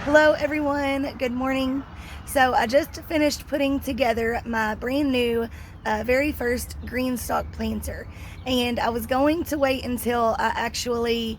Hello everyone, good morning. So I just finished putting together my brand new very first Greenstalk planter, and I was going to wait until I actually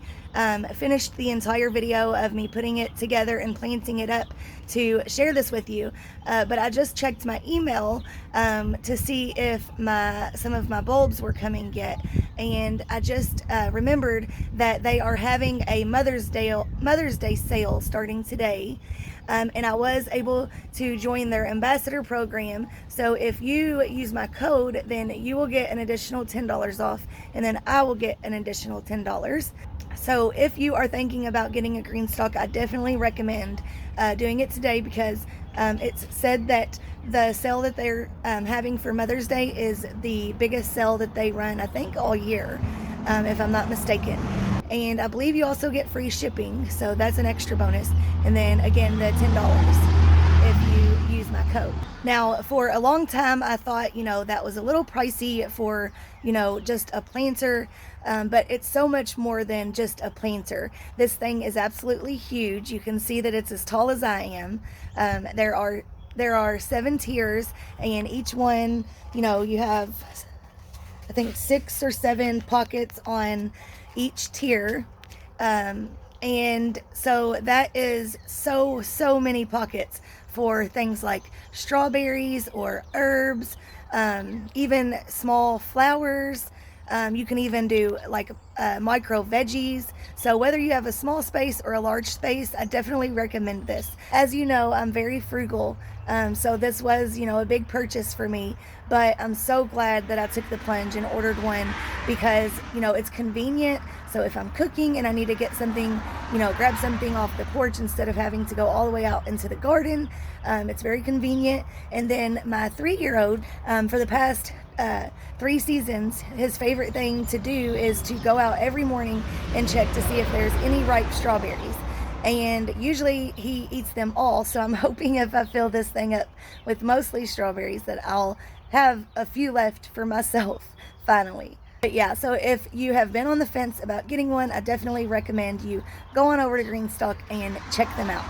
finished the entire video of me putting it together and planting it up to share this with you, but I just checked my email to see if some of my bulbs were coming yet, and I just remembered that they are having a Mother's Day sale starting today. And I was able to join their ambassador program. So if you use my code, then you will get an additional $10 off, and then I will get an additional $10. So if you are thinking about getting a Greenstalk, I definitely recommend doing it today, because it's said that the sale that they're having for Mother's Day is the biggest sale that they run, I think, all year, if I'm not mistaken. And I believe you also get free shipping, so that's an extra bonus. And then again, the $10 if you use my code. Now, for a long time, I thought, that was a little pricey for, just a planter, but it's so much more than just a planter. This thing is absolutely huge. You can see that it's as tall as I am. There are 7 tiers, and each one, you have, I think, 6 or 7 pockets on each tier, and so that is so many pockets for things like strawberries or herbs, even small flowers. You can even do like micro veggies. So whether you have a small space or a large space, I definitely recommend this. As you know, I'm very frugal, so this was, a big purchase for me, but I'm so glad that I took the plunge and ordered one, because, it's convenient. So if I'm cooking and I need to get something, grab something off the porch instead of having to go all the way out into the garden, it's very convenient. And then my 3-year-old, for the past 3 seasons, his favorite thing to do is to go out every morning and check to see if there's any ripe strawberries. And usually he eats them all, so I'm hoping if I fill this thing up with mostly strawberries that I'll have a few left for myself finally. But yeah, so if you have been on the fence about getting one, I definitely recommend you go on over to Greenstalk and check them out.